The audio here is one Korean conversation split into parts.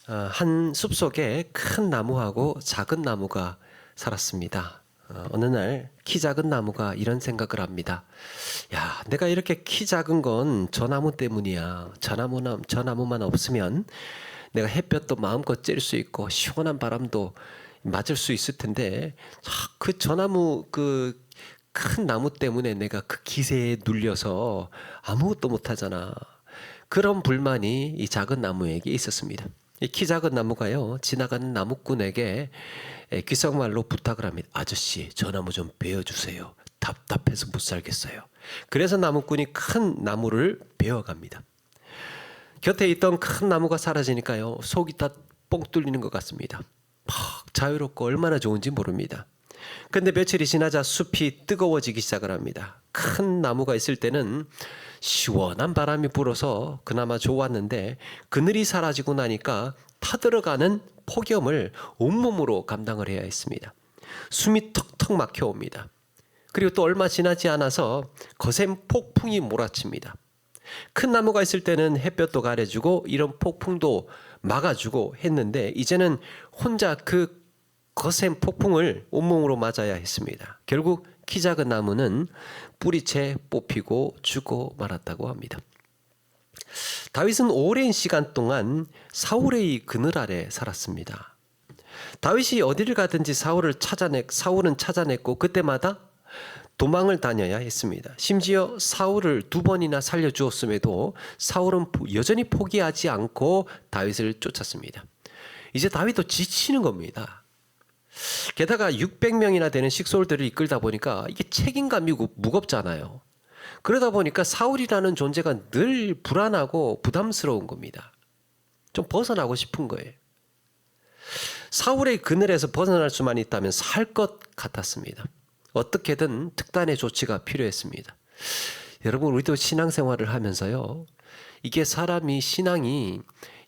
한 숲속에 큰 나무하고 작은 나무가 살았습니다. 어느 날 키 작은 나무가 이런 생각을 합니다. 야, 내가 이렇게 키 작은 건 저 나무 때문이야. 저 나무만 없으면 내가 햇볕도 마음껏 쬐을 수 있고 시원한 바람도 맞을 수 있을 텐데, 그 저 나무 그 큰 나무 때문에 내가 그 기세에 눌려서 아무것도 못하잖아. 그런 불만이 이 작은 나무에게 있었습니다. 이 키 작은 나무가요, 지나가는 나무꾼에게 귓속말로 부탁을 합니다. 아저씨, 저 나무 좀 베어주세요. 답답해서 못 살겠어요. 그래서 나무꾼이 큰 나무를 베어갑니다. 곁에 있던 큰 나무가 사라지니까요, 속이 다 뻥 뚫리는 것 같습니다. 막 자유롭고 얼마나 좋은지 모릅니다. 근데 며칠이 지나자 숲이 뜨거워지기 시작을 합니다. 큰 나무가 있을 때는 시원한 바람이 불어서 그나마 좋았는데, 그늘이 사라지고 나니까 타들어가는 폭염을 온몸으로 감당을 해야 했습니다. 숨이 턱턱 막혀옵니다. 그리고 또 얼마 지나지 않아서 거센 폭풍이 몰아칩니다. 큰 나무가 있을 때는 햇볕도 가려주고 이런 폭풍도 막아주고 했는데, 이제는 혼자 그 거센 폭풍을 온몸으로 맞아야 했습니다. 결국 키 작은 나무는 뿌리채 뽑히고 죽어 말았다고 합니다. 다윗은 오랜 시간 동안 사울의 그늘 아래 살았습니다. 다윗이 어디를 가든지 사울은 찾아냈고 그때마다 도망을 다녀야 했습니다. 심지어 사울을 2번이나 살려주었음에도 사울은 여전히 포기하지 않고 다윗을 쫓았습니다. 이제 다윗도 지치는 겁니다. 게다가 600명이나 되는 식솔들을 이끌다 보니까 이게 책임감이 무겁잖아요. 그러다 보니까 사울이라는 존재가 늘 불안하고 부담스러운 겁니다. 좀 벗어나고 싶은 거예요. 사울의 그늘에서 벗어날 수만 있다면 살 것 같았습니다. 어떻게든 특단의 조치가 필요했습니다. 여러분, 우리도 신앙생활을 하면서요, 이게 사람이 신앙이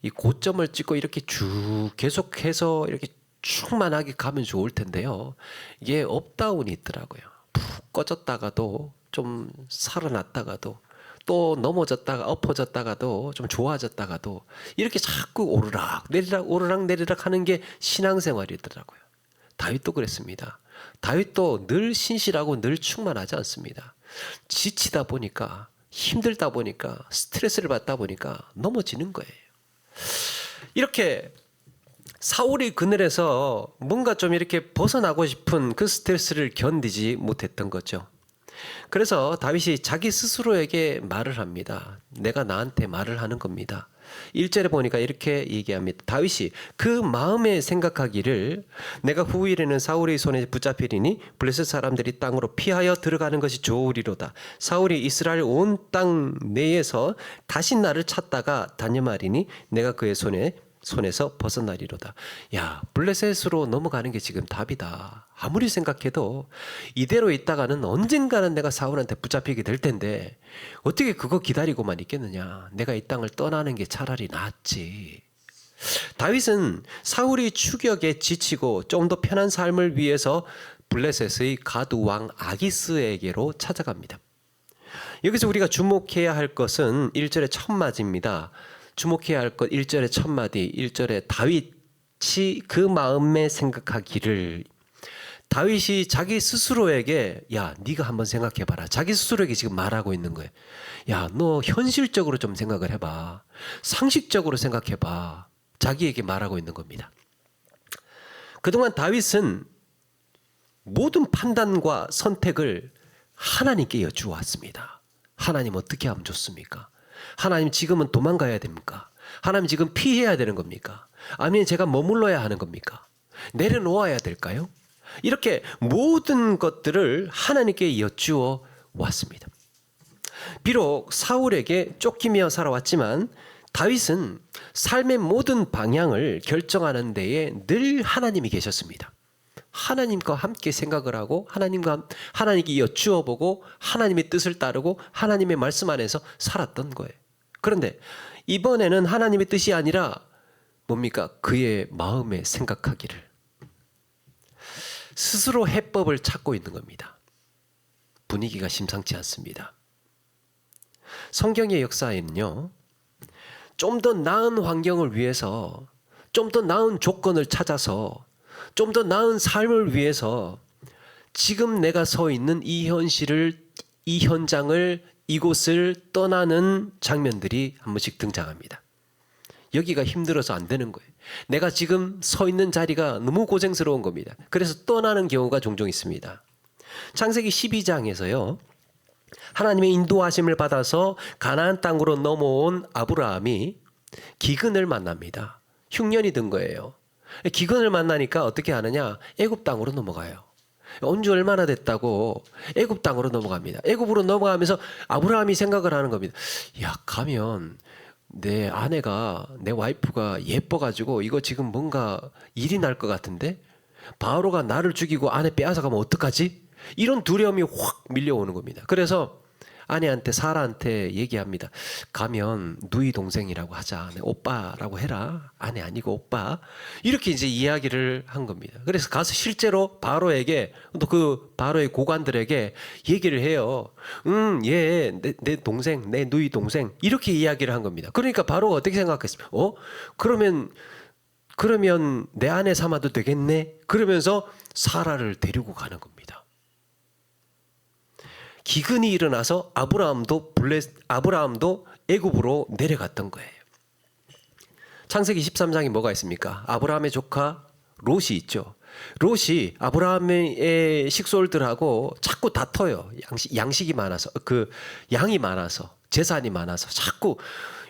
이 고점을 찍고 이렇게 쭉 계속해서 이렇게 충만하게 가면 좋을 텐데요, 이게 업다운이 있더라고요. 푹 꺼졌다가도 좀 살아났다가도 또 넘어졌다가 엎어졌다가도 좀 좋아졌다가도 이렇게 자꾸 오르락 내리락 하는 게 신앙생활이더라고요. 다윗도 그랬습니다. 다윗도 늘 신실하고 늘 충만하지 않습니다. 지치다 보니까, 힘들다 보니까, 스트레스를 받다 보니까 넘어지는 거예요. 이렇게 사울이 그늘에서 뭔가 좀 이렇게 벗어나고 싶은 그 스트레스를 견디지 못했던 거죠. 그래서 다윗이 자기 스스로에게 말을 합니다. 내가 나한테 말을 하는 겁니다. 1절에 보니까 이렇게 얘기합니다. 다윗이 그 마음에 생각하기를, 내가 후일에는 사울의 손에 붙잡히리니 블레셋 사람들이 땅으로 피하여 들어가는 것이 좋으리로다. 사울이 이스라엘 온 땅 내에서 다시 나를 찾다가 다녀마리니 내가 그의 손에서 벗어나리로다. 야, 블레셋으로 넘어가는 게 지금 답이다. 아무리 생각해도 이대로 있다가는 언젠가는 내가 사울한테 붙잡히게 될 텐데 어떻게 그거 기다리고만 있겠느냐. 내가 이 땅을 떠나는 게 차라리 낫지. 다윗은 사울이 추격에 지치고 좀 더 편한 삶을 위해서 블레셋의 가드 왕 아기스에게로 찾아갑니다. 여기서 우리가 주목해야 할 것은 1절의 첫 마디입니다. 주목해야 할 것 1절의 첫 마디, 1절에 다윗이 그 마음에 생각하기를. 다윗이 자기 스스로에게, 야, 네가 한번 생각해봐라. 자기 스스로에게 지금 말하고 있는 거예요. 야, 너 현실적으로 좀 생각을 해봐. 상식적으로 생각해봐. 자기에게 말하고 있는 겁니다. 그동안 다윗은 모든 판단과 선택을 하나님께 여쭈어왔습니다. 하나님 어떻게 하면 좋습니까? 하나님 지금은 도망가야 됩니까? 하나님 지금 피해야 되는 겁니까? 아니면 제가 머물러야 하는 겁니까? 내려놓아야 될까요? 이렇게 모든 것들을 하나님께 여쭈어 왔습니다. 비록 사울에게 쫓기며 살아왔지만 다윗은 삶의 모든 방향을 결정하는 데에 늘 하나님이 계셨습니다. 하나님과 함께 생각을 하고 하나님께 여쭈어보고 하나님의 뜻을 따르고 하나님의 말씀 안에서 살았던 거예요. 그런데 이번에는 하나님의 뜻이 아니라 뭡니까? 그의 마음에 생각하기를. 스스로 해법을 찾고 있는 겁니다. 분위기가 심상치 않습니다. 성경의 역사에는요, 좀 더 나은 환경을 위해서 좀 더 나은 조건을 찾아서 좀 더 나은 삶을 위해서 지금 내가 서 있는 이 현실을, 이 현장을, 이곳을 떠나는 장면들이 한 번씩 등장합니다. 여기가 힘들어서 안 되는 거예요. 내가 지금 서 있는 자리가 너무 고생스러운 겁니다. 그래서 떠나는 경우가 종종 있습니다. 창세기 12장에서요. 하나님의 인도하심을 받아서 가나안 땅으로 넘어온 아브라함이 기근을 만납니다. 흉년이 든 거예요. 기근을 만나니까 어떻게 하느냐? 애굽 땅으로 넘어가요. 온 지 얼마나 됐다고 애굽 땅으로 넘어갑니다. 애굽으로 넘어가면서 아브라함이 생각을 하는 겁니다. 야, 가면 내 아내가, 내 와이프가 예뻐가지고 이거 지금 뭔가 일이 날 것 같은데 바로가 나를 죽이고 아내 빼앗아가면 어떡하지? 이런 두려움이 확 밀려오는 겁니다. 그래서 아내한테, 사라한테 얘기합니다. 가면 누이 동생이라고 하자. 내 오빠라고 해라. 아내 아니고 오빠. 이렇게 이제 이야기를 한 겁니다. 그래서 가서 실제로 바로에게, 또 그 바로의 고관들에게 얘기를 해요. 얘 내 동생, 내 누이 동생. 이렇게 이야기를 한 겁니다. 그러니까 바로가 어떻게 생각했습니까? 그러면 내 아내 삼아도 되겠네? 그러면서 사라를 데리고 가는 겁니다. 기근이 일어나서 아브라함도 애굽으로 내려갔던 거예요. 창세기 13장에 뭐가 있습니까? 아브라함의 조카 롯이 있죠. 롯이 아브라함의 식솔들하고 자꾸 다퉈요. 양식이 많아서, 그 양이 많아서, 재산이 많아서 자꾸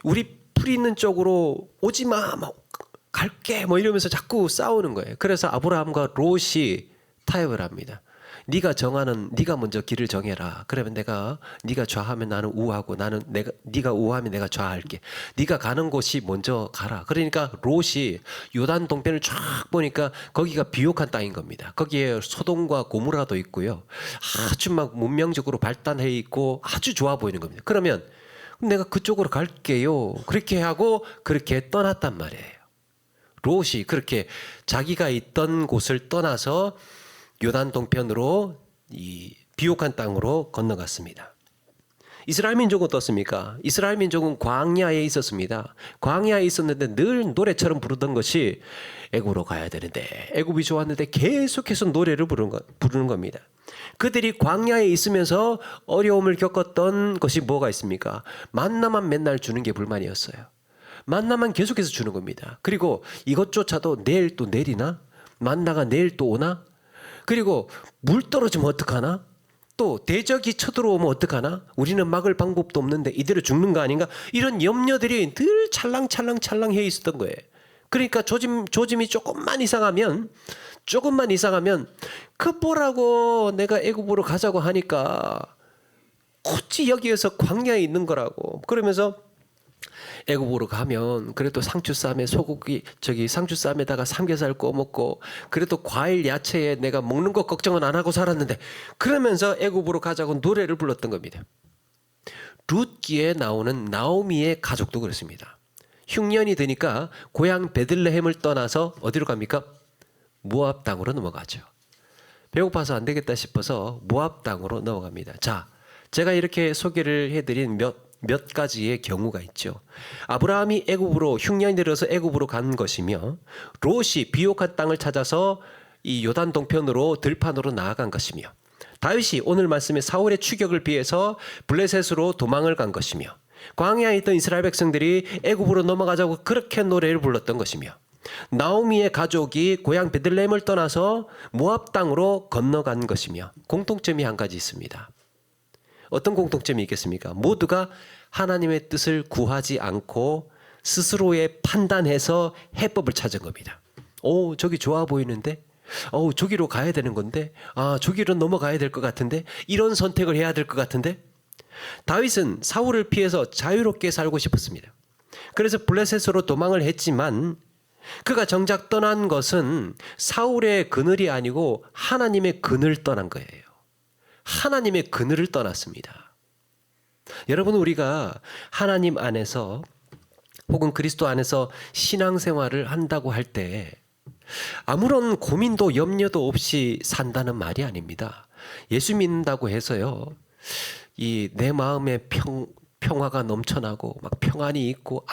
우리 풀 있는 쪽으로 오지 마, 갈게 이러면서 자꾸 싸우는 거예요. 그래서 아브라함과 롯이 타협을 합니다. 네가 먼저 길을 정해라. 그러면 네가 좌하면 나는 우하고, 네가 우하면 내가 좌할게. 네가 가는 곳이 먼저 가라. 그러니까 롯이 요단 동편을 쫙 보니까 거기가 비옥한 땅인 겁니다. 거기에 소돔과 고모라도 있고요. 아주 막 문명적으로 발달해 있고 아주 좋아 보이는 겁니다. 그러면 내가 그쪽으로 갈게요. 그렇게 하고 그렇게 떠났단 말이에요. 롯이 그렇게 자기가 있던 곳을 떠나서 요단 동편으로 이 비옥한 땅으로 건너갔습니다. 이스라엘 민족은 어떻습니까? 이스라엘 민족은 광야에 있었습니다. 광야에 있었는데 늘 노래처럼 부르던 것이 애굽으로 가야 되는데, 애굽이 좋았는데 계속해서 노래를 부르는 겁니다. 그들이 광야에 있으면서 어려움을 겪었던 것이 뭐가 있습니까? 만나만 맨날 주는 게 불만이었어요. 만나만 계속해서 주는 겁니다. 그리고 이것조차도 내일 또 내리나? 만나가 내일 또 오나? 그리고 물 떨어지면 어떡하나? 또 대적이 쳐들어오면 어떡하나? 우리는 막을 방법도 없는데 이대로 죽는 거 아닌가? 이런 염려들이 늘 찰랑찰랑해 있었던 거예요. 그러니까 조짐이 조금만 이상하면 그 뭐라고 내가 애굽으로 가자고 하니까 굳이 여기에서 광야에 있는 거라고. 그러면서 애굽으로 가면 그래도 상추쌈에 소고기, 상추쌈에다가 삼겹살 구워 먹고, 그래도 과일 야채에 내가 먹는 거 걱정은 안 하고 살았는데, 그러면서 애굽으로 가자고 노래를 불렀던 겁니다. 룻기에 나오는 나오미의 가족도 그렇습니다. 흉년이 드니까 고향 베들레헴을 떠나서 어디로 갑니까? 모압 땅으로 넘어가죠. 배고파서 안 되겠다 싶어서 모압 땅으로 넘어갑니다. 자, 제가 이렇게 소개를 해드린 몇 가지의 경우가 있죠. 아브라함이 흉년이 들어서 애굽으로 간 것이며, 롯이 비옥한 땅을 찾아서 이 요단 동편으로 들판으로 나아간 것이며, 다윗이 오늘 말씀에 사울의 추격을 피해서 블레셋으로 도망을 간 것이며, 광야에 있던 이스라엘 백성들이 애굽으로 넘어가자고 그렇게 노래를 불렀던 것이며, 나오미의 가족이 고향 베들레헴을 떠나서 모압 땅으로 건너간 것이며, 공통점이 한 가지 있습니다. 어떤 공통점이 있겠습니까? 모두가 하나님의 뜻을 구하지 않고 스스로의 판단해서 해법을 찾은 겁니다. 저기 좋아 보이는데? 저기로 가야 되는 건데? 저기로 넘어가야 될 것 같은데? 이런 선택을 해야 될 것 같은데? 다윗은 사울을 피해서 자유롭게 살고 싶었습니다. 그래서 블레셋으로 도망을 했지만 그가 정작 떠난 것은 사울의 그늘이 아니고 하나님의 그늘 떠난 거예요. 하나님의 그늘을 떠났습니다. 여러분, 우리가 하나님 안에서 혹은 그리스도 안에서 신앙생활을 한다고 할 때 아무런 고민도 염려도 없이 산다는 말이 아닙니다. 예수 믿는다고 해서요, 내 마음에 평화가 넘쳐나고 막 평안이 있고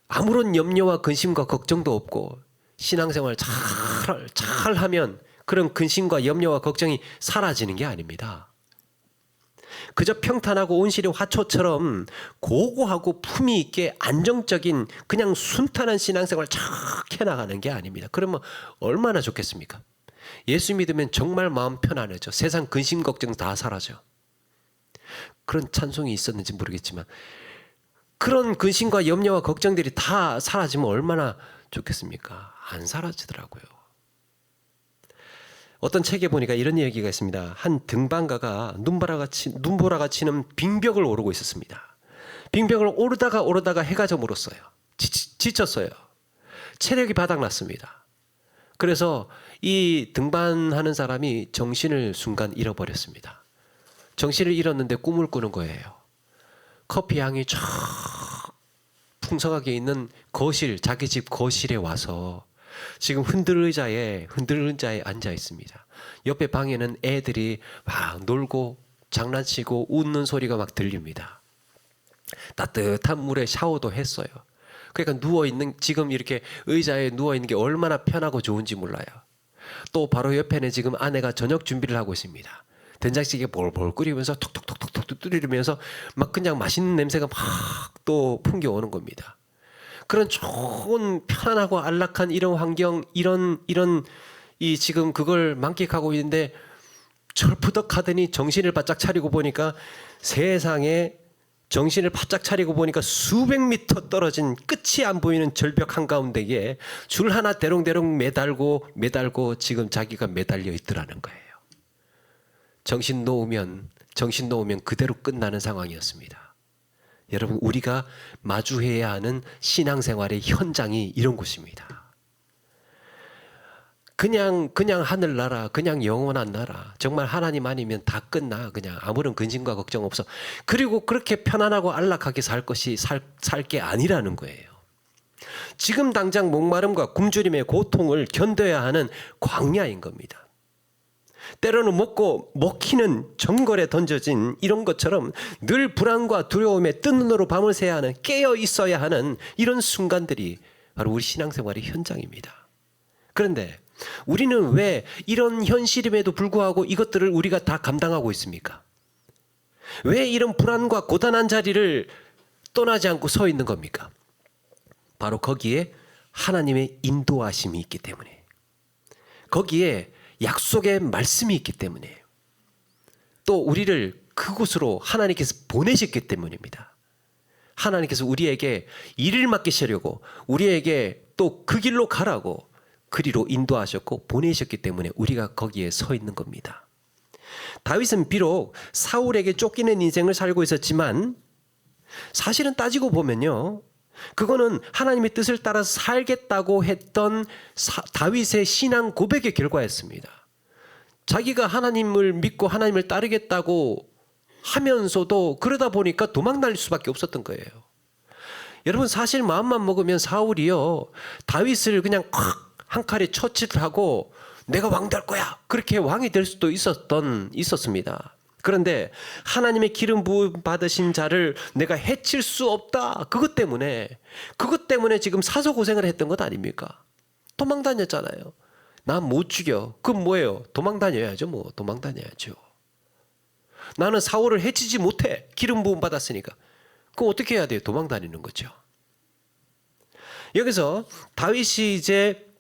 아무런 염려와 근심과 걱정도 없고 신앙생활 잘 하면 그런 근심과 염려와 걱정이 사라지는 게 아닙니다. 그저 평탄하고 온실의 화초처럼 고고하고 품위 있게 안정적인 그냥 순탄한 신앙생활 잘 해나가는 게 아닙니다. 그러면 얼마나 좋겠습니까? 예수 믿으면 정말 마음 편안해져. 세상 근심 걱정 다 사라져. 그런 찬송이 있었는지 모르겠지만 그런 근심과 염려와 걱정들이 다 사라지면 얼마나 좋겠습니까? 안 사라지더라고요. 어떤 책에 보니까 이런 얘기가 있습니다. 한 등반가가 눈보라가 치는 빙벽을 오르고 있었습니다. 빙벽을 오르다가 해가 저물었어요. 지쳤어요. 체력이 바닥났습니다. 그래서 이 등반하는 사람이 정신을 순간 잃어버렸습니다. 정신을 잃었는데 꿈을 꾸는 거예요. 커피 향이 쫙 풍성하게 있는 거실, 자기 집 거실에 와서 지금 흔들 의자에 앉아 있습니다. 옆에 방에는 애들이 막 놀고 장난치고 웃는 소리가 막 들립니다. 따뜻한 물에 샤워도 했어요. 그러니까 지금 이렇게 의자에 누워있는 게 얼마나 편하고 좋은지 몰라요. 또 바로 옆에는 지금 아내가 저녁 준비를 하고 있습니다. 된장찌개 볼볼 끓이면서 톡톡톡톡톡 두드리면서 막 그냥 맛있는 냄새가 막 또 풍겨오는 겁니다. 그런 좋은 편안하고 안락한 이런 환경, 이런 이 지금 그걸 만끽하고 있는데 철푸덕하더니 정신을 바짝 차리고 보니까 세상에 정신을 바짝 차리고 보니까 수백 미터 떨어진 끝이 안 보이는 절벽 한가운데에 줄 하나 대롱대롱 매달고 지금 자기가 매달려 있더라는 거예요. 정신 놓으면 그대로 끝나는 상황이었습니다. 여러분, 우리가 마주해야 하는 신앙생활의 현장이 이런 곳입니다. 그냥 하늘나라, 그냥 영원한 나라, 정말 하나님 아니면 다 끝나. 그냥 아무런 근심과 걱정 없어. 그리고 그렇게 편안하고 안락하게 살 게 아니라는 거예요. 지금 당장 목마름과 굶주림의 고통을 견뎌야 하는 광야인 겁니다. 때로는 먹히는 정글에 던져진 이런 것처럼 늘 불안과 두려움에 뜬 눈으로 밤을 새야 하는, 깨어 있어야 하는 이런 순간들이 바로 우리 신앙생활의 현장입니다. 그런데 우리는 왜 이런 현실임에도 불구하고 이것들을 우리가 다 감당하고 있습니까? 왜 이런 불안과 고단한 자리를 떠나지 않고 서 있는 겁니까? 바로 거기에 하나님의 인도하심이 있기 때문에, 거기에 약속의 말씀이 있기 때문에, 또 우리를 그곳으로 하나님께서 보내셨기 때문입니다. 하나님께서 우리에게 일을 맡기시려고, 우리에게 또 그 길로 가라고 그리로 인도하셨고 보내셨기 때문에 우리가 거기에 서 있는 겁니다. 다윗은 비록 사울에게 쫓기는 인생을 살고 있었지만 사실은 따지고 보면요, 그거는 하나님의 뜻을 따라서 살겠다고 했던 다윗의 신앙 고백의 결과였습니다. 자기가 하나님을 믿고 하나님을 따르겠다고 하면서도 그러다 보니까 도망 다닐 수밖에 없었던 거예요. 여러분, 사실 마음만 먹으면 사울이요, 다윗을 그냥 한 칼에 처치를 하고 내가 왕 될 거야, 그렇게 왕이 될 수도 있었습니다. 그런데 하나님의 기름 부음 받으신 자를 내가 해칠 수 없다, 그것 때문에 지금 사서 고생을 했던 것 아닙니까? 도망 다녔잖아요. 나 못 죽여. 그건 뭐예요? 도망 다녀야죠. 도망 다녀야죠. 나는 사울을 해치지 못해. 기름 부음 받았으니까. 그럼 어떻게 해야 돼요? 도망 다니는 거죠. 여기서 다윗이 이제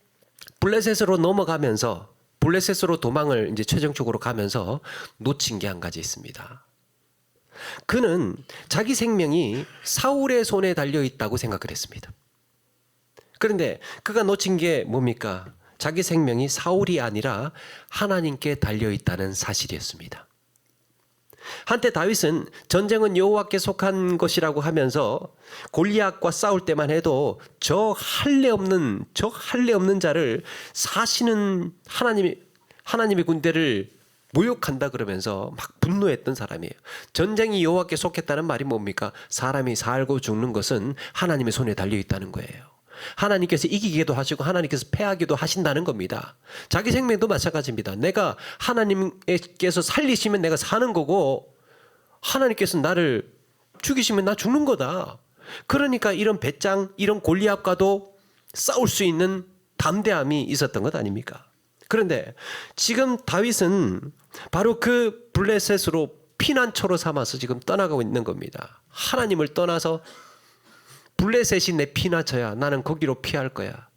블레셋으로 넘어가면서, 블레셋으로 도망을 이제 최종적으로 가면서 놓친 게 한 가지 있습니다. 그는 자기 생명이 사울의 손에 달려 있다고 생각을 했습니다. 그런데 그가 놓친 게 뭡니까? 자기 생명이 사울이 아니라 하나님께 달려 있다는 사실이었습니다. 한때 다윗은 전쟁은 여호와께 속한 것이라고 하면서 골리앗과 싸울 때만 해도 저 할례 없는 자를 사시는 하나님의 군대를 모욕한다 그러면서 막 분노했던 사람이에요. 전쟁이 여호와께 속했다는 말이 뭡니까? 사람이 살고 죽는 것은 하나님의 손에 달려 있다는 거예요. 하나님께서 이기기도 하시고 하나님께서 패하기도 하신다는 겁니다. 자기 생명도 마찬가지입니다. 내가 하나님께서 살리시면 내가 사는 거고, 하나님께서 나를 죽이시면 나 죽는 거다. 그러니까 이런 배짱, 이런 골리앗과도 싸울 수 있는 담대함이 있었던 것 아닙니까? 그런데 지금 다윗은 바로 그 블레셋으로 피난처로 삼아서 지금 떠나가고 있는 겁니다. 하나님을 떠나서 블레셋이 내 피난처야. 나는 거기로 피할 거야.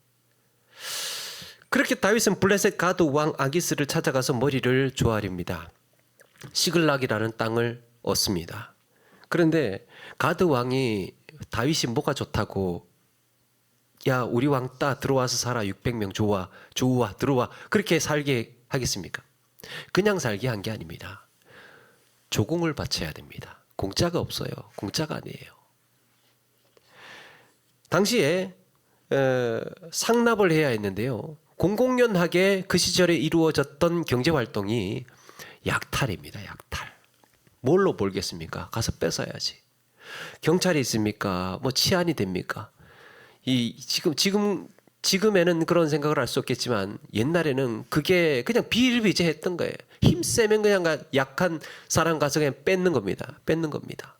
그렇게 다윗은 블레셋 가드 왕 아기스를 찾아가서 머리를 조아립니다. 시글락이라는 땅을 얻습니다. 그런데 가드 왕이 다윗이 뭐가 좋다고 야 우리 왕 따 들어와서 살아 600명 좋아 들어와 그렇게 살게 하겠습니까? 그냥 살게 한 게 아닙니다. 조공을 바쳐야 됩니다. 공짜가 없어요. 공짜가 아니에요. 당시에 상납을 해야 했는데요. 공공연하게 그 시절에 이루어졌던 경제활동이 약탈입니다. 약탈. 뭘로 몰겠습니까? 가서 뺏어야지. 경찰이 있습니까? 뭐 치안이 됩니까? 지금에는 그런 생각을 할 수 없겠지만 옛날에는 그게 그냥 비일비재했던 거예요. 힘세면 그냥 약한 사람 가서 그냥 뺏는 겁니다. 뺏는 겁니다.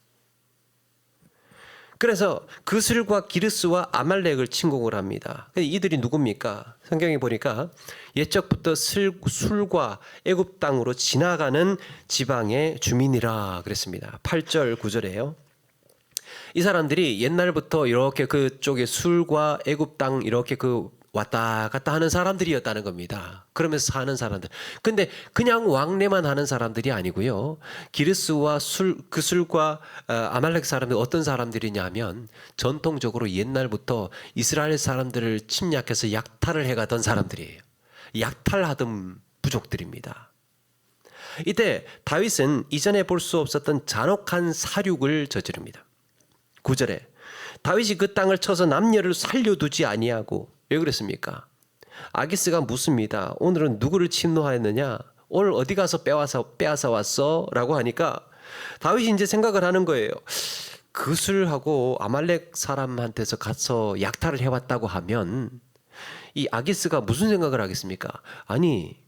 그래서 그술과 기르스와 아말렉을 침공을 합니다. 이들이 누굽니까? 성경에 보니까 옛적부터 술과 애굽 땅으로 지나가는 지방의 주민이라 그랬습니다. 8절 9절에요. 이 사람들이 옛날부터 이렇게 그쪽에 술과 애굽 땅 이렇게 왔다 갔다 하는 사람들이었다는 겁니다. 그러면서 사는 사람들. 근데 그냥 왕래만 하는 사람들이 아니고요. 기르스와 술과 아말렉 사람들 어떤 사람들이냐면 전통적으로 옛날부터 이스라엘 사람들을 침략해서 약탈을 해가던 사람들이에요. 약탈하던 부족들입니다. 이때 다윗은 이전에 볼 수 없었던 잔혹한 사륙을 저지릅니다. 9절에 다윗이 그 땅을 쳐서 남녀를 살려두지 아니하고 왜 그랬습니까? 아기스가 묻습니다. 오늘은 누구를 침노하였느냐? 오늘 어디 가서 빼앗아 왔어? 라고 하니까 다윗이 이제 생각을 하는 거예요. 그술하고 아말렉 사람한테서 가서 약탈을 해왔다고 하면 이 아기스가 무슨 생각을 하겠습니까? 아니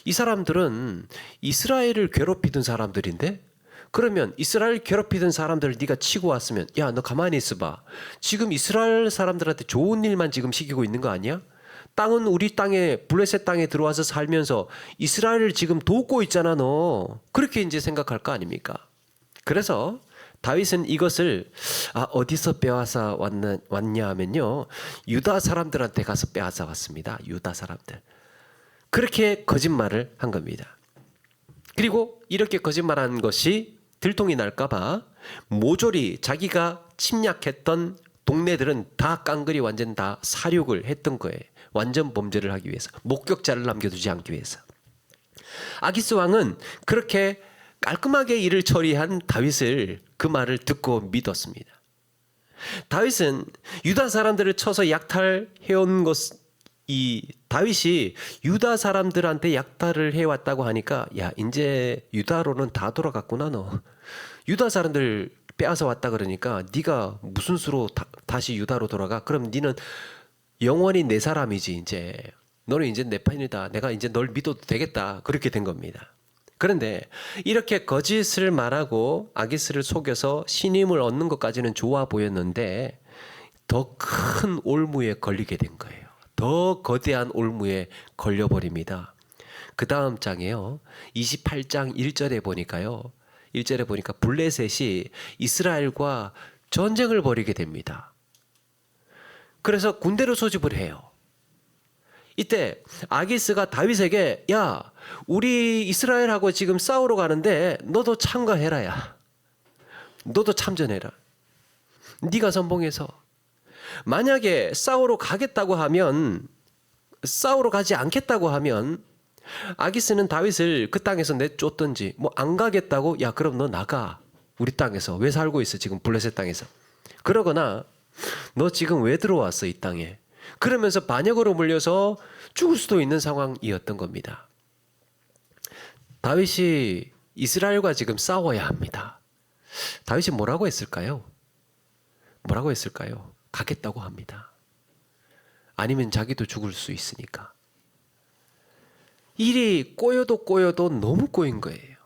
이 사람들은 이스라엘을 괴롭히던 사람들인데 그러면 이스라엘 괴롭히던 사람들을 네가 치고 왔으면 야 너 가만히 있어봐. 지금 이스라엘 사람들한테 좋은 일만 지금 시키고 있는 거 아니야? 땅은 우리 땅에 블레셋 땅에 들어와서 살면서 이스라엘을 지금 돕고 있잖아 너. 그렇게 이제 생각할 거 아닙니까? 그래서 다윗은 이것을 어디서 빼앗아 왔냐 하면요. 유다 사람들한테 가서 빼앗아 왔습니다. 유다 사람들. 그렇게 거짓말을 한 겁니다. 그리고 이렇게 거짓말한 것이 들통이 날까봐 모조리 자기가 침략했던 동네들은 다 깡그리 완전 다 사륙을 했던 거예요. 완전 범죄를 하기 위해서. 목격자를 남겨두지 않기 위해서. 아기스 왕은 그렇게 깔끔하게 일을 처리한 다윗을 그 말을 듣고 믿었습니다. 다윗은 유다 사람들을 쳐서 약탈해온 이 다윗이 유다 사람들한테 약탈을 해왔다고 하니까 야 이제 유다로는 다 돌아갔구나 너. 유다 사람들 빼앗아 왔다 그러니까 네가 무슨 수로 다시 유다로 돌아가? 그럼 네는 영원히 내 사람이지 이제. 너는 이제 내 편이다. 내가 이제 널 믿어도 되겠다. 그렇게 된 겁니다. 그런데 이렇게 거짓을 말하고 아기스를 속여서 신임을 얻는 것까지는 좋아 보였는데 더 큰 올무에 걸리게 된 거예요. 더 거대한 올무에 걸려버립니다. 그 다음 장에요. 28장 1절에 보니까요. 1절에 보니까 블레셋이 이스라엘과 전쟁을 벌이게 됩니다. 그래서 군대를 소집을 해요. 이때 아기스가 다윗에게 야 우리 이스라엘하고 지금 싸우러 가는데 너도 참가해라 야. 너도 참전해라. 네가 선봉해서 만약에 싸우러 가겠다고 하면 싸우러 가지 않겠다고 하면 아기스는 다윗을 그 땅에서 내쫓든지 뭐 안 가겠다고 야 그럼 너 나가. 우리 땅에서 왜 살고 있어 지금 블레셋 땅에서. 그러거나 너 지금 왜 들어왔어 이 땅에. 그러면서 반역으로 물려서 죽을 수도 있는 상황이었던 겁니다. 다윗이 이스라엘과 지금 싸워야 합니다. 다윗이 뭐라고 했을까요? 뭐라고 했을까요? 가겠다고 합니다. 아니면 자기도 죽을 수 있으니까. 일이 꼬여도 너무 꼬인 거예요.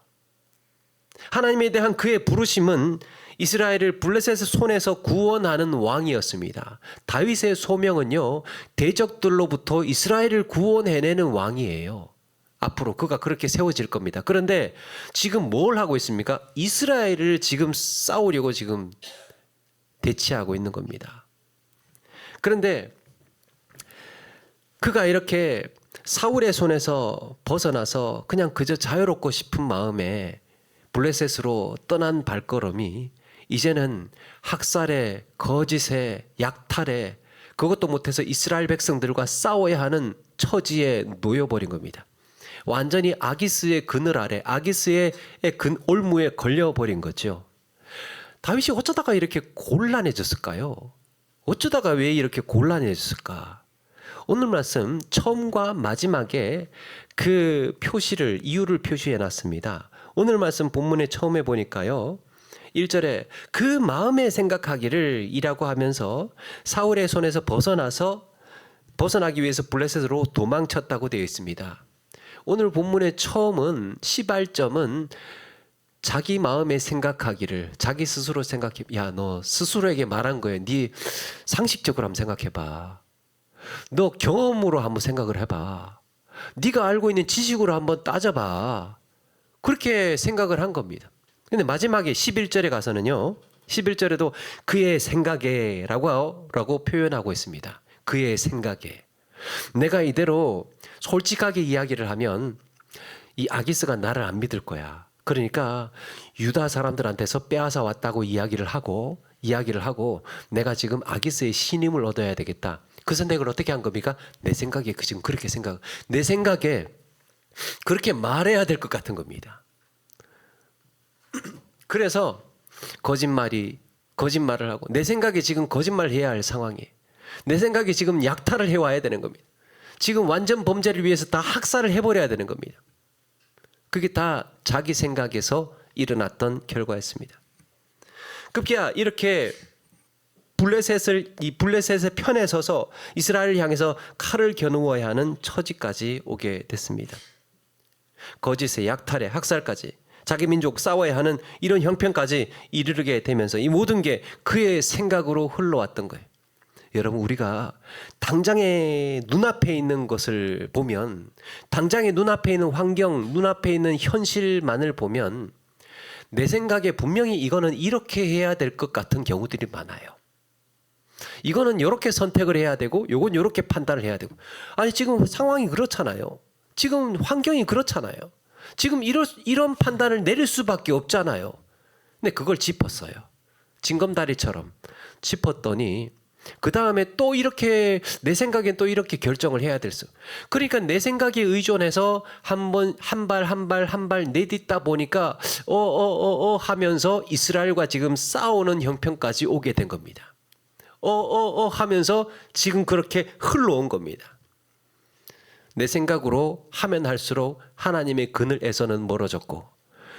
하나님에 대한 그의 부르심은 이스라엘을 블레셋의 손에서 구원하는 왕이었습니다. 다윗의 소명은요, 대적들로부터 이스라엘을 구원해내는 왕이에요. 앞으로 그가 그렇게 세워질 겁니다. 그런데 지금 뭘 하고 있습니까? 이스라엘을 지금 싸우려고 지금 대치하고 있는 겁니다. 그런데 그가 이렇게 사울의 손에서 벗어나서 그냥 그저 자유롭고 싶은 마음에 블레셋으로 떠난 발걸음이 이제는 학살에, 거짓에, 약탈에, 그것도 못해서 이스라엘 백성들과 싸워야 하는 처지에 놓여버린 겁니다. 완전히 아기스의 그늘 아래, 아기스의 올무에 걸려버린 거죠. 다윗이 어쩌다가 이렇게 곤란해졌을까요? 어쩌다가 왜 이렇게 곤란해졌을까? 오늘 말씀 처음과 마지막에 그 표시를, 이유를 표시해 놨습니다. 오늘 말씀 본문의 처음에 보니까요, 1절에 그 마음에 생각하기를 이라고 하면서 사울의 손에서 벗어나기 위해서 블레셋으로 도망쳤다고 되어 있습니다. 오늘 본문의 처음은, 시발점은 자기 마음에 생각하기를, 자기 스스로 생각해. 야, 너 스스로에게 말한 거야. 네 상식적으로 한번 생각해봐. 너 경험으로 한번 생각을 해봐. 네가 알고 있는 지식으로 한번 따져봐. 그렇게 생각을 한 겁니다. 근데 마지막에 11절에 가서는요, 11절에도 그의 생각에 라고 표현하고 있습니다. 그의 생각에. 내가 이대로 솔직하게 이야기를 하면 이 아기스가 나를 안 믿을 거야. 그러니까 유다 사람들한테서 빼앗아 왔다고 이야기를 하고 내가 지금 아기스의 신임을 얻어야 되겠다. 그 선택을 어떻게 한 겁니까? 내 생각에 지금 그렇게 내 생각에 그렇게 말해야 될 것 같은 겁니다. 그래서 거짓말을 하고 내 생각에 지금 거짓말을 해야 할 상황이에요. 내 생각에 지금 약탈을 해와야 되는 겁니다. 지금 완전 범죄를 위해서 다 학살을 해버려야 되는 겁니다. 그게 다 자기 생각에서 일어났던 결과였습니다. 급기야 이렇게 블레셋의 편에 서서 이스라엘을 향해서 칼을 겨누어야 하는 처지까지 오게 됐습니다. 거짓에, 약탈에, 학살까지, 자기 민족 싸워야 하는 이런 형편까지 이르게 되면서 이 모든 게 그의 생각으로 흘러왔던 거예요. 여러분, 우리가 당장에 눈앞에 있는 것을 보면, 당장에 눈앞에 있는 환경, 눈앞에 있는 현실만을 보면 내 생각에 분명히 이거는 이렇게 해야 될 것 같은 경우들이 많아요. 이거는 이렇게 선택을 해야 되고 요건 이렇게 판단을 해야 되고, 아니 지금 상황이 그렇잖아요. 지금 환경이 그렇잖아요. 지금 이런 판단을 내릴 수밖에 없잖아요. 근데 그걸 짚었어요. 징검다리처럼 짚었더니 그 다음에 또 이렇게 내 생각엔 또 이렇게 결정을 해야 됐어. 그러니까 내 생각에 의존해서 한 발 내딛다 보니까 하면서 이스라엘과 지금 싸우는 형편까지 오게 된 겁니다. 하면서 지금 그렇게 흘러온 겁니다. 내 생각으로 하면 할수록 하나님의 그늘에서는 멀어졌고,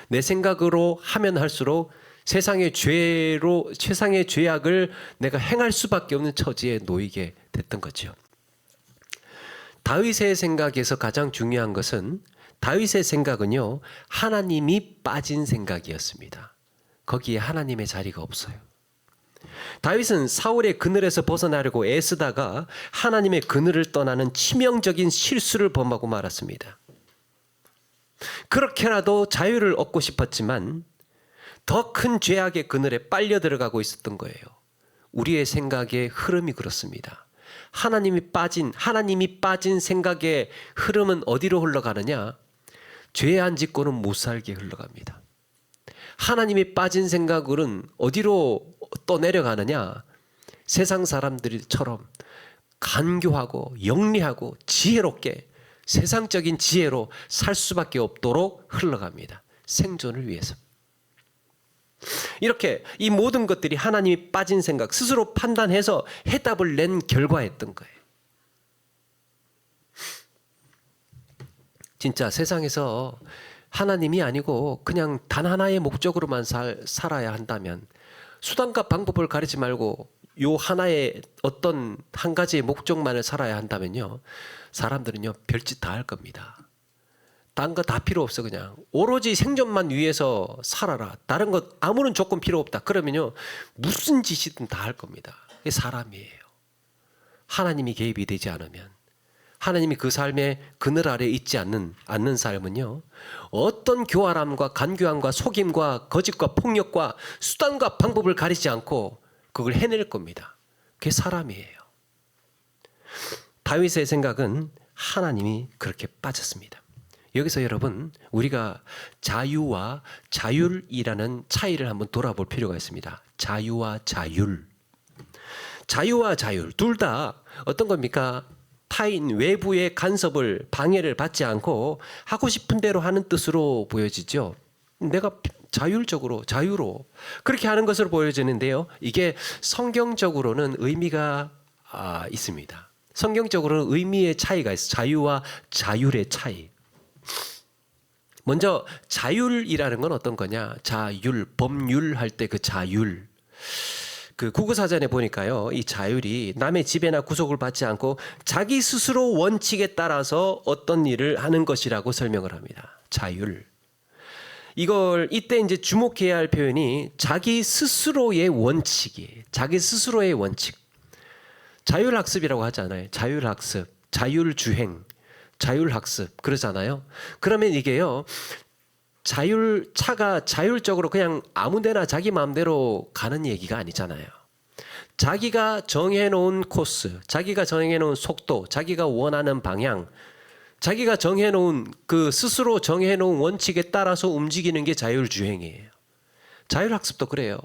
내 생각으로 하면 할수록 세상의 죄악을 내가 행할 수밖에 없는 처지에 놓이게 됐던 거죠. 다윗의 생각에서 가장 중요한 것은, 다윗의 생각은요, 하나님이 빠진 생각이었습니다. 거기에 하나님의 자리가 없어요. 다윗은 사울의 그늘에서 벗어나려고 애쓰다가 하나님의 그늘을 떠나는 치명적인 실수를 범하고 말았습니다. 그렇게라도 자유를 얻고 싶었지만 더 큰 죄악의 그늘에 빨려 들어가고 있었던 거예요. 우리의 생각의 흐름이 그렇습니다. 하나님이 빠진 생각의 흐름은 어디로 흘러가느냐? 죄 안 짓고는 못 살게 흘러갑니다. 하나님이 빠진 생각은 어디로 떠내려가느냐? 세상 사람들처럼 간교하고 영리하고 지혜롭게 세상적인 지혜로 살 수밖에 없도록 흘러갑니다. 생존을 위해서. 이렇게 이 모든 것들이 하나님이 빠진 생각, 스스로 판단해서 해답을 낸 결과였던 거예요. 진짜 세상에서 하나님이 아니고 그냥 단 하나의 목적으로만 살아야 한다면, 수단과 방법을 가리지 말고 요 하나의 어떤 한 가지의 목적만을 살아야 한다면요, 사람들은요 별짓 다 할 겁니다. 딴 거 다 필요 없어. 그냥 오로지 생존만 위해서 살아라. 다른 것 아무런 조건 필요 없다. 그러면요 무슨 짓이든 다 할 겁니다. 이게 사람이에요. 하나님이 개입이 되지 않으면, 하나님이 그 삶의 그늘 아래 있지 않는 삶은요 어떤 교활함과 간교함과 속임과 거짓과 폭력과 수단과 방법을 가리지 않고 그걸 해낼 겁니다. 그게 사람이에요. 다윗의 생각은 하나님이 그렇게 빠졌습니다. 여기서 여러분 우리가 자유와 자율이라는 차이를 한번 돌아볼 필요가 있습니다. 자유와 자율. 자유와 자율 둘 다 어떤 겁니까? 타인 외부의 간섭을 방해를 받지 않고 하고 싶은 대로 하는 뜻으로 보여지죠. 내가 자율적으로 자유로 그렇게 하는 것으로 보여지는데요. 이게 성경적으로는 의미가 있습니다. 성경적으로는 의미의 차이가 있어요. 자유와 자율의 차이. 먼저 자율이라는 건 어떤 거냐? 자율, 법률 할 때 그 자율. 그 국어사전에 보니까요, 이 자율이 남의 지배나 구속을 받지 않고 자기 스스로 원칙에 따라서 어떤 일을 하는 것이라고 설명을 합니다. 자율. 이걸 이때 이제 주목해야 할 표현이 자기 스스로의 원칙이에요. 자기 스스로의 원칙. 자율학습이라고 하잖아요. 자율학습, 자율주행, 자율학습 그러잖아요. 그러면 이게요, 차가 자율적으로 그냥 아무데나 자기 마음대로 가는 얘기가 아니잖아요. 자기가 정해놓은 코스, 자기가 정해놓은 속도, 자기가 원하는 방향, 자기가 정해놓은 그 스스로 정해놓은 원칙에 따라서 움직이는 게 자율주행이에요. 자율학습도 그래요.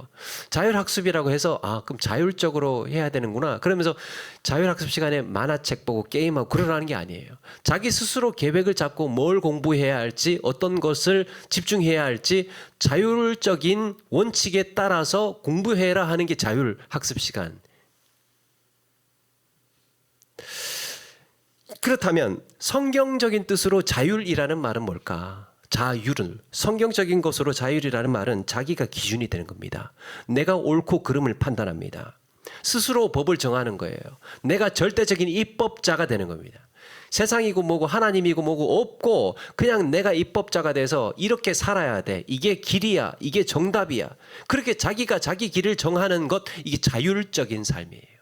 자율학습이라고 해서 그럼 자율적으로 해야 되는구나 그러면서 자율학습 시간에 만화책 보고 게임하고 그러라는 게 아니에요. 자기 스스로 계획을 잡고 뭘 공부해야 할지 어떤 것을 집중해야 할지 자율적인 원칙에 따라서 공부해라 하는 게 자율학습 시간. 그렇다면 성경적인 뜻으로 자율이라는 말은 뭘까? 자율은 성경적인 것으로 자율이라는 말은 자기가 기준이 되는 겁니다. 내가 옳고 그름을 판단합니다. 스스로 법을 정하는 거예요. 내가 절대적인 입법자가 되는 겁니다. 세상이고 뭐고 하나님이고 뭐고 없고 그냥 내가 입법자가 돼서 이렇게 살아야 돼. 이게 길이야. 이게 정답이야. 그렇게 자기가 자기 길을 정하는 것, 이게 자율적인 삶이에요.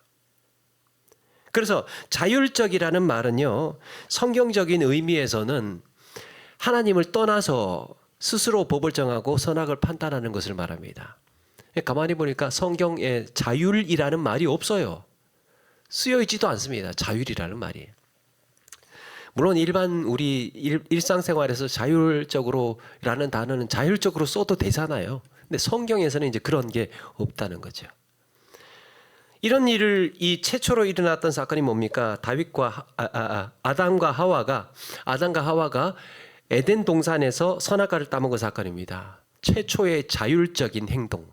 그래서 자율적이라는 말은요, 성경적인 의미에서는 하나님을 떠나서 스스로 법을 정하고 선악을 판단하는 것을 말합니다. 가만히 보니까 성경에 자율이라는 말이 없어요. 쓰여 있지도 않습니다. 자율이라는 말이. 물론 일반 우리 일상생활에서 자율적으로라는 단어는 자율적으로 써도 되잖아요. 근데 성경에서는 이제 그런 게 없다는 거죠. 이런 일을 이 최초로 일어났던 사건이 뭡니까? 다윗과 아담과 하와가 에덴 동산에서 선악과를 따먹은 사건입니다. 최초의 자율적인 행동.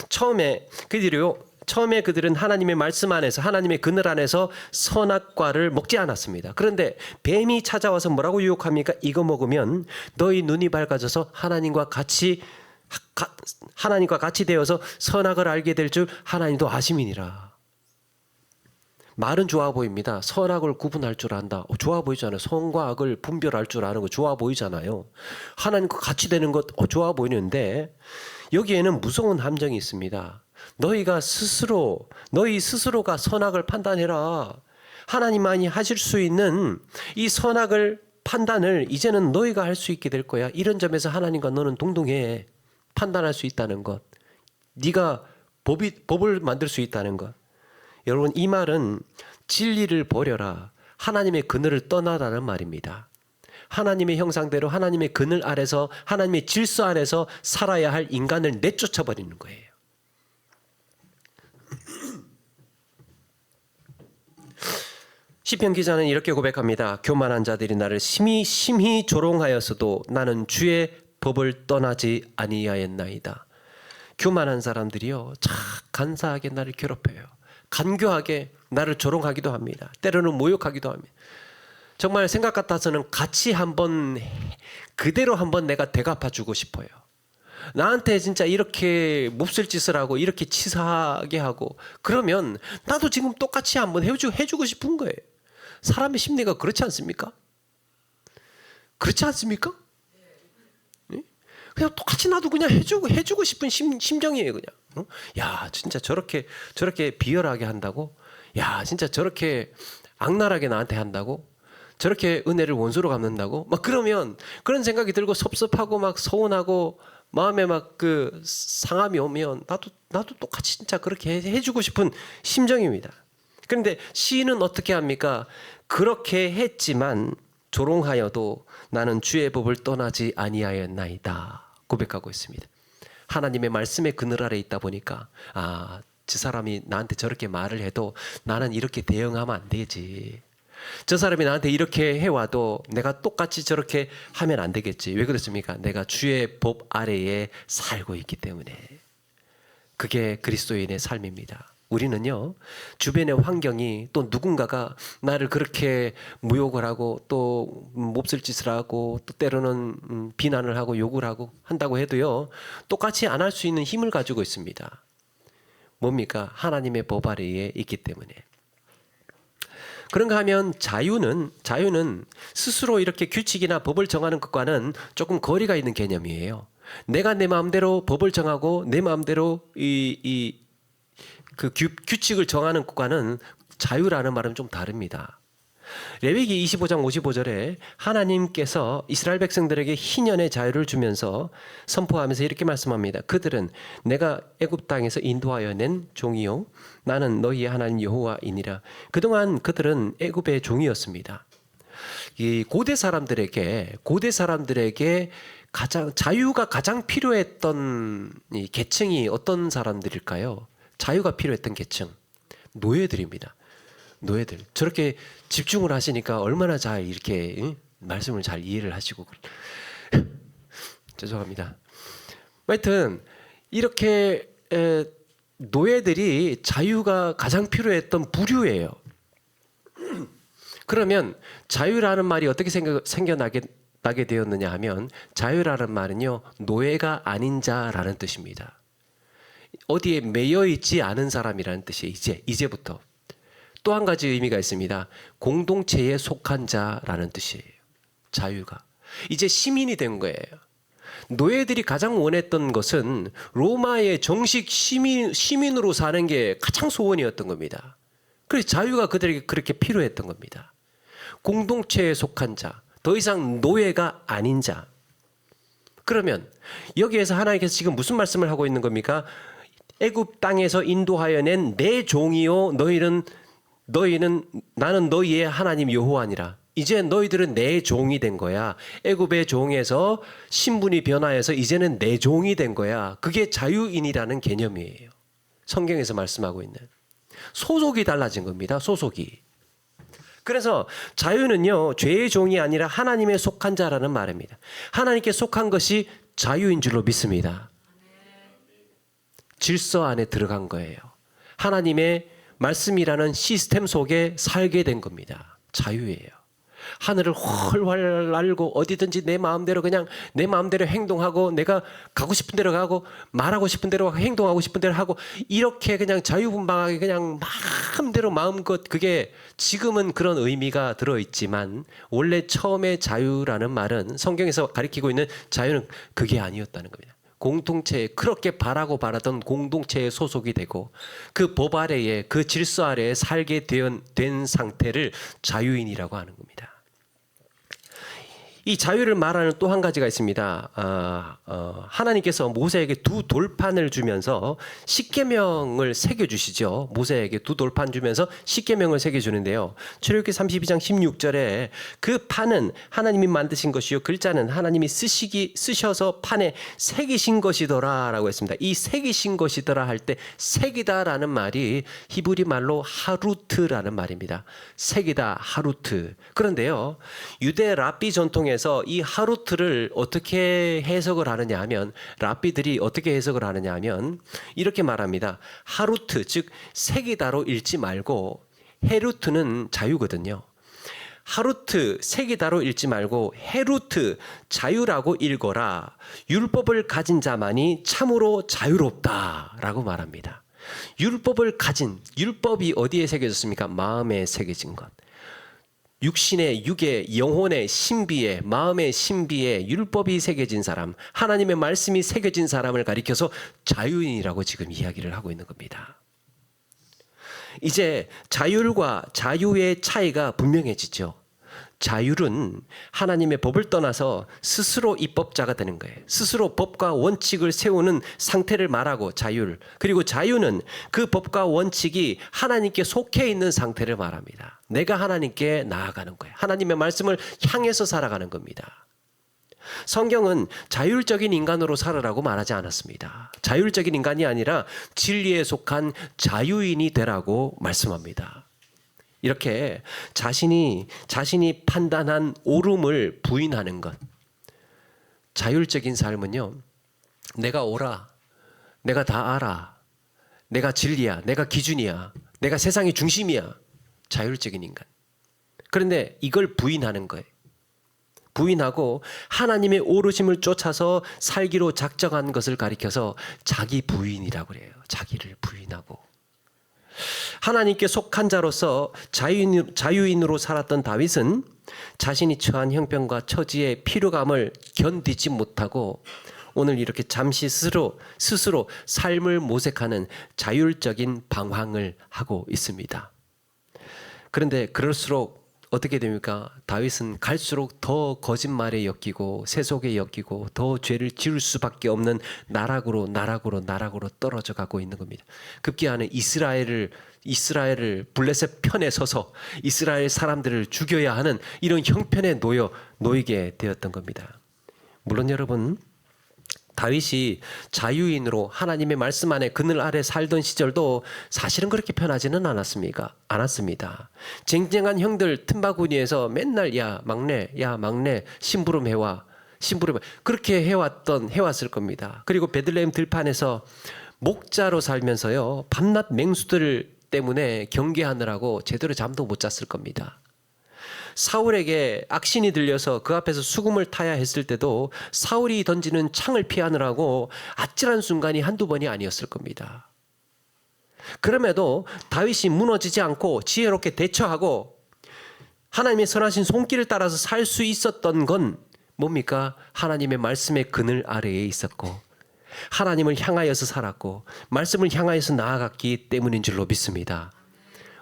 처음에 그들은 하나님의 말씀 안에서 하나님의 그늘 안에서 선악과를 먹지 않았습니다. 그런데 뱀이 찾아와서 뭐라고 유혹합니까? 이거 먹으면 너희 눈이 밝아져서 하나님과 같이 되어서 선악을 알게 될 줄 하나님도 아심이니라. 말은 좋아 보입니다. 선악을 구분할 줄 안다. 좋아 보이잖아요. 선과 악을 분별할 줄 아는 거 좋아 보이잖아요. 하나님과 같이 되는 것 좋아 보이는데 여기에는 무서운 함정이 있습니다. 너희 스스로가 선악을 판단해라. 하나님만이 하실 수 있는 이 선악을 판단을 이제는 너희가 할 수 있게 될 거야. 이런 점에서 하나님과 너는 동등해. 판단할 수 있다는 것. 네가 법을 만들 수 있다는 것. 여러분, 이 말은 진리를 버려라, 하나님의 그늘을 떠나라는 말입니다. 하나님의 형상대로 하나님의 그늘 아래서 하나님의 질서 안에서 살아야 할 인간을 내쫓아버리는 거예요. 시편 기자는 이렇게 고백합니다. 교만한 자들이 나를 심히 조롱하였어도 나는 주의 법을 떠나지 아니하였나이다. 교만한 사람들이요, 간사하게 나를 괴롭혀요. 간교하게 나를 조롱하기도 합니다. 때로는 모욕하기도 합니다. 정말 생각 같아서는 같이 그대로 한번 내가 되갚아주고 싶어요. 나한테 진짜 이렇게 몹쓸 짓을 하고 이렇게 치사하게 하고 그러면 나도 지금 똑같이 한번 해주고 싶은 거예요. 사람의 심리가 그렇지 않습니까? 그렇지 않습니까? 그냥 똑같이 나도 그냥 해주고 싶은 심정이에요. 그냥. 야, 진짜 저렇게 비열하게 한다고? 야, 진짜 저렇게 악랄하게 나한테 한다고? 저렇게 은혜를 원수로 갚는다고? 막 그러면 그런 생각이 들고 섭섭하고 막 서운하고 마음에 막 그 상함이 오면 나도 똑같이 진짜 그렇게 해주고 싶은 심정입니다. 그런데 시인은 어떻게 합니까? 그렇게 했지만 조롱하여도 나는 주의 법을 떠나지 아니하였나이다 고백하고 있습니다. 하나님의 말씀의 그늘 아래 있다 보니까 저 사람이 나한테 저렇게 말을 해도 나는 이렇게 대응하면 안 되지. 저 사람이 나한테 이렇게 해와도 내가 똑같이 저렇게 하면 안 되겠지. 왜 그렇습니까? 내가 주의 법 아래에 살고 있기 때문에. 그게 그리스도인의 삶입니다. 우리는요, 주변의 환경이 또 누군가가 나를 그렇게 모욕을 하고 또 몹쓸 짓을 하고 또 때로는 비난을 하고 욕을 하고 한다고 해도요, 똑같이 안 할 수 있는 힘을 가지고 있습니다. 뭡니까? 하나님의 법 아래에 있기 때문에. 그런가 하면 자유는 스스로 이렇게 규칙이나 법을 정하는 것과는 조금 거리가 있는 개념이에요. 내가 내 마음대로 법을 정하고 내 마음대로 그 규칙을 정하는 것과는 자유라는 말은 좀 다릅니다. 레위기 25장 55절에 하나님께서 이스라엘 백성들에게 희년의 자유를 주면서 선포하면서 이렇게 말씀합니다. 그들은 내가 애굽 땅에서 인도하여 낸 종이요 나는 너희의 하나님 여호와이니라. 그동안 그들은 애굽의 종이었습니다. 이 고대 사람들에게 자유가 가장 필요했던 이 계층이 어떤 사람들일까요? 자유가 필요했던 계층, 노예들입니다. 노예들. 저렇게 집중을 하시니까 얼마나 잘 이렇게 말씀을 잘 이해를 하시고 죄송합니다. 하여튼 이렇게 노예들이 자유가 가장 필요했던 부류예요. 그러면 자유라는 말이 어떻게 생겨나게 되었느냐 하면 자유라는 말은요, 노예가 아닌 자라는 뜻입니다. 어디에 매여 있지 않은 사람이라는 뜻이에요. 이제부터. 또 한 가지 의미가 있습니다. 공동체에 속한 자라는 뜻이에요. 자유가. 이제 시민이 된 거예요. 노예들이 가장 원했던 것은 로마의 정식 시민으로 사는 게 가장 소원이었던 겁니다. 그래서 자유가 그들에게 그렇게 필요했던 겁니다. 공동체에 속한 자, 더 이상 노예가 아닌 자. 그러면 여기에서 하나님께서 지금 무슨 말씀을 하고 있는 겁니까? 애굽 땅에서 인도하여 낸 내 종이요 너희는 나는 너희의 하나님 여호와니라. 이제 너희들은 내 종이 된 거야. 애굽의 종에서 신분이 변화해서 이제는 내 종이 된 거야. 그게 자유인이라는 개념이에요. 성경에서 말씀하고 있는. 소속이 달라진 겁니다. 소속이. 그래서 자유는요, 죄의 종이 아니라 하나님의 속한 자라는 말입니다. 하나님께 속한 것이 자유인 줄로 믿습니다. 질서 안에 들어간 거예요. 하나님의 말씀이라는 시스템 속에 살게 된 겁니다. 자유예요. 하늘을 훨훨 날고 어디든지 내 마음대로 행동하고 내가 가고 싶은 대로 가고 말하고 싶은 대로 행동하고 싶은 대로 하고 이렇게 그냥 자유분방하게 그냥 마음대로 마음껏 그게 지금은 그런 의미가 들어있지만 원래 처음에 자유라는 말은 성경에서 가리키고 있는 자유는 그게 아니었다는 겁니다. 공동체에 그렇게 바라던 공동체에 소속이 되고 그 법 아래에 그 질서 아래에 살게 된 상태를 자유인이라고 하는 겁니다. 이 자유를 말하는 또 한 가지가 있습니다. 하나님께서 모세에게 두 돌판을 주면서 십계명을 새겨주시죠. 모세에게 두 돌판 주면서 십계명을 새겨주는데요. 출애굽기 32장 16절에 그 판은 하나님이 만드신 것이요 글자는 하나님이 쓰셔서 판에 새기신 것이더라 라고 했습니다. 이 새기신 것이더라 할 때 새기다라는 말이 히브리 말로 하루트라는 말입니다. 새기다, 하루트. 그런데요, 유대 랍비 전통에 이 하루트를 어떻게 해석을 하느냐 하면 랍비들이 어떻게 해석을 하느냐 하면 이렇게 말합니다. 하루트, 즉 새기다로 읽지 말고 헤루트는 자유거든요. 하루트, 새기다로 읽지 말고 헤루트, 자유라고 읽어라. 율법을 가진 자만이 참으로 자유롭다라고 말합니다. 율법이 어디에 새겨졌습니까? 마음에 새겨진 것. 육신의 육의 영혼의 신비에 마음의 신비에 율법이 새겨진 사람, 하나님의 말씀이 새겨진 사람을 가리켜서 자유인이라고 지금 이야기를 하고 있는 겁니다. 이제 자율과 자유의 차이가 분명해지죠. 자율은 하나님의 법을 떠나서 스스로 입법자가 되는 거예요. 스스로 법과 원칙을 세우는 상태를 말하고 자율. 그리고 자유는 그 법과 원칙이 하나님께 속해 있는 상태를 말합니다. 내가 하나님께 나아가는 거예요. 하나님의 말씀을 향해서 살아가는 겁니다. 성경은 자율적인 인간으로 살아라고 말하지 않았습니다. 자율적인 인간이 아니라 진리에 속한 자유인이 되라고 말씀합니다. 이렇게 자신이 판단한 옳음을 부인하는 것. 자율적인 삶은요, 내가 옳아, 내가 다 알아, 내가 진리야, 내가 기준이야, 내가 세상의 중심이야. 자율적인 인간. 그런데 이걸 부인하는 거예요. 부인하고 하나님의 오르심을 쫓아서 살기로 작정한 것을 가리켜서 자기 부인이라고 그래요. 자기를 부인하고. 하나님께 속한 자로서 자유인으로 살았던 다윗은 자신이 처한 형편과 처지의 피로감을 견디지 못하고 오늘 이렇게 잠시 스스로 삶을 모색하는 자율적인 방황을 하고 있습니다. 그런데 그럴수록 어떻게 됩니까? 다윗은 갈수록 더 거짓말에 엮이고 세속에 엮이고 더 죄를 지을 수밖에 없는 나락으로 떨어져 가고 있는 겁니다. 급기야는 이스라엘을 블레셋 편에 서서 이스라엘 사람들을 죽여야 하는 이런 형편에 놓이게 되었던 겁니다. 물론 여러분, 다윗이 자유인으로 하나님의 말씀 안에 그늘 아래 살던 시절도 사실은 그렇게 편하지는 않았습니다. 쟁쟁한 형들 틈바구니에서 맨날 야 막내 심부름 해와 그렇게 해왔을 겁니다. 그리고 베들레헴 들판에서 목자로 살면서요, 밤낮 맹수들 때문에 경계하느라고 제대로 잠도 못 잤을 겁니다. 사울에게 악신이 들려서 그 앞에서 수금을 타야 했을 때도 사울이 던지는 창을 피하느라고 아찔한 순간이 한두 번이 아니었을 겁니다. 그럼에도 다윗이 무너지지 않고 지혜롭게 대처하고 하나님의 선하신 손길을 따라서 살 수 있었던 건 뭡니까? 하나님의 말씀의 그늘 아래에 있었고 하나님을 향하여서 살았고 말씀을 향하여서 나아갔기 때문인 줄로 믿습니다.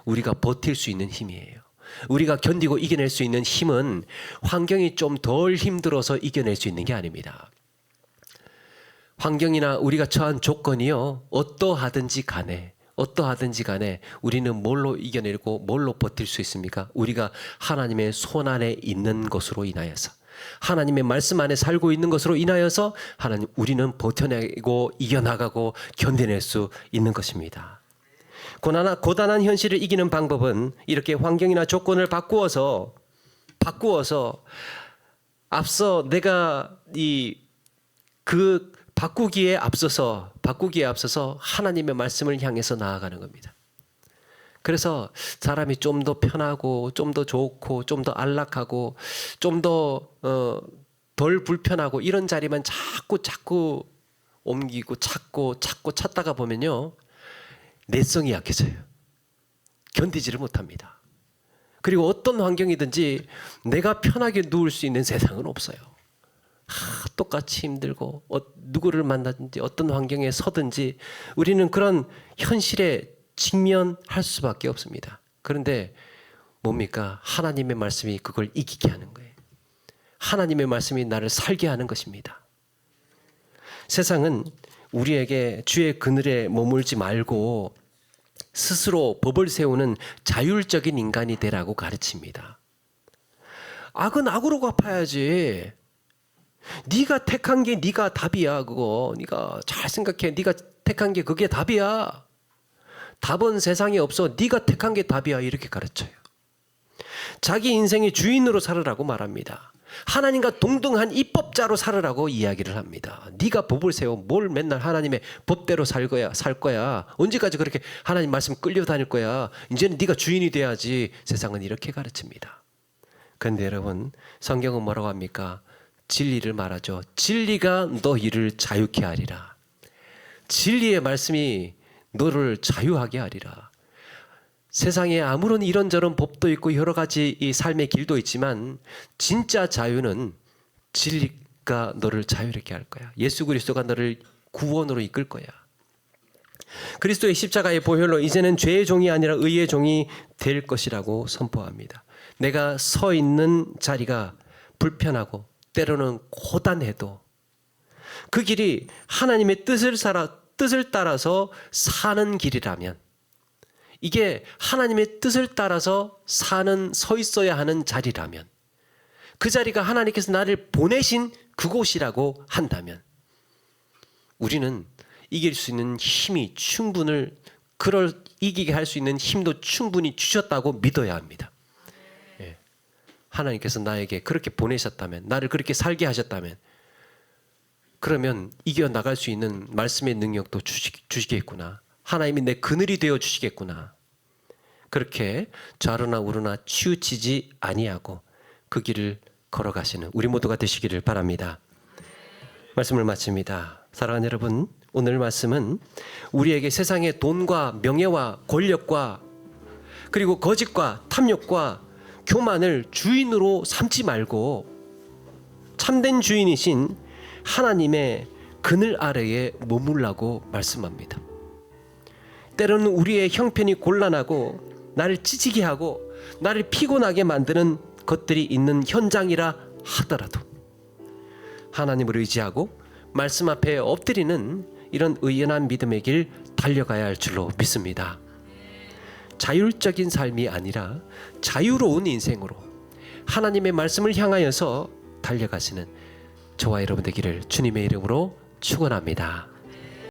우리가 버틸 수 있는 힘이에요. 우리가 견디고 이겨낼 수 있는 힘은 환경이 좀 덜 힘들어서 이겨낼 수 있는 게 아닙니다. 환경이나 우리가 처한 조건이요, 어떠하든지 간에 우리는 뭘로 이겨내고 뭘로 버틸 수 있습니까? 우리가 하나님의 손 안에 있는 것으로 인하여서, 하나님의 말씀 안에 살고 있는 것으로 인하여서 우리는 버텨내고 이겨나가고 견뎌낼 수 있는 것입니다. 고단한 현실을 이기는 방법은 이렇게 환경이나 조건을 바꾸어서 앞서 내가 바꾸기에 앞서서 하나님의 말씀을 향해서 나아가는 겁니다. 그래서 사람이 좀 더 편하고 좀 더 좋고 좀 더 안락하고 좀 더 덜 불편하고 이런 자리만 자꾸 옮기고 찾다가 보면요, 내성이 약해져요. 견디지를 못합니다. 그리고 어떤 환경이든지 내가 편하게 누울 수 있는 세상은 없어요. 똑같이 힘들고 누구를 만나든지 어떤 환경에 서든지 우리는 그런 현실에 직면할 수밖에 없습니다. 그런데 뭡니까? 하나님의 말씀이 그걸 이기게 하는 거예요. 하나님의 말씀이 나를 살게 하는 것입니다. 세상은 우리에게 주의 그늘에 머물지 말고 스스로 법을 세우는 자율적인 인간이 되라고 가르칩니다. 악은 악으로 갚아야지. 네가 택한 게 네가 답이야. 그거 네가 잘 생각해. 네가 택한 게 그게 답이야. 답은 세상에 없어. 네가 택한 게 답이야. 이렇게 가르쳐요. 자기 인생의 주인으로 살으라고 말합니다. 하나님과 동등한 입법자로 살으라고 이야기를 합니다. 네가 법을 세워 뭘 맨날 하나님의 법대로 살 거야. 언제까지 그렇게 하나님 말씀 끌려다닐 거야. 이제는 네가 주인이 돼야지. 세상은 이렇게 가르칩니다. 그런데 여러분, 성경은 뭐라고 합니까? 진리를 말하죠. 진리가 너희를 자유케 하리라. 진리의 말씀이 너를 자유하게 하리라. 세상에 아무런 이런저런 법도 있고 여러 가지 이 삶의 길도 있지만 진짜 자유는 진리가 너를 자유롭게 할 거야. 예수 그리스도가 너를 구원으로 이끌 거야. 그리스도의 십자가의 보혈로 이제는 죄의 종이 아니라 의의 종이 될 것이라고 선포합니다. 내가 서 있는 자리가 불편하고 때로는 고단해도 그 길이 하나님의 뜻을 따라서 사는 길이라면, 이게 하나님의 뜻을 따라서 서 있어야 하는 자리라면, 그 자리가 하나님께서 나를 보내신 그곳이라고 한다면 우리는 이길 수 있는 힘이 이기게 할 수 있는 힘도 충분히 주셨다고 믿어야 합니다. 예. 하나님께서 나에게 그렇게 보내셨다면, 나를 그렇게 살게 하셨다면, 그러면 이겨나갈 수 있는 말씀의 능력도 주시겠구나. 하나님이 내 그늘이 되어 주시겠구나. 그렇게 좌로나 우로나 치우치지 아니하고 그 길을 걸어가시는 우리 모두가 되시기를 바랍니다. 말씀을 마칩니다. 사랑하는 여러분, 오늘 말씀은 우리에게 세상의 돈과 명예와 권력과 그리고 거짓과 탐욕과 교만을 주인으로 삼지 말고 참된 주인이신 하나님의 그늘 아래에 머물라고 말씀합니다. 때로는 우리의 형편이 곤란하고 나를 찌지게 하고 나를 피곤하게 만드는 것들이 있는 현장이라 하더라도 하나님을 의지하고 말씀 앞에 엎드리는 이런 의연한 믿음의 길 달려가야 할 줄로 믿습니다. 자율적인 삶이 아니라 자유로운 인생으로 하나님의 말씀을 향하여서 달려가시는 저와 여러분 되기를 주님의 이름으로 축원합니다.